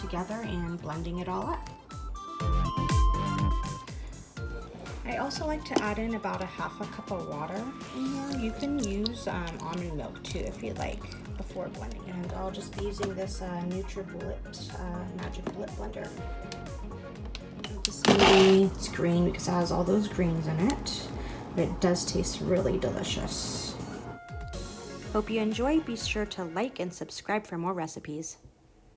together and blending it all up. I also like to add in about a half a cup of water in here. You can use almond milk too if you like before blending. And I'll just be using this NutriBullet Magic Bullet blender. The smoothie, it's green because it has all those greens in it, but it does taste really delicious. Hope you enjoy. Be sure to like and subscribe for more recipes.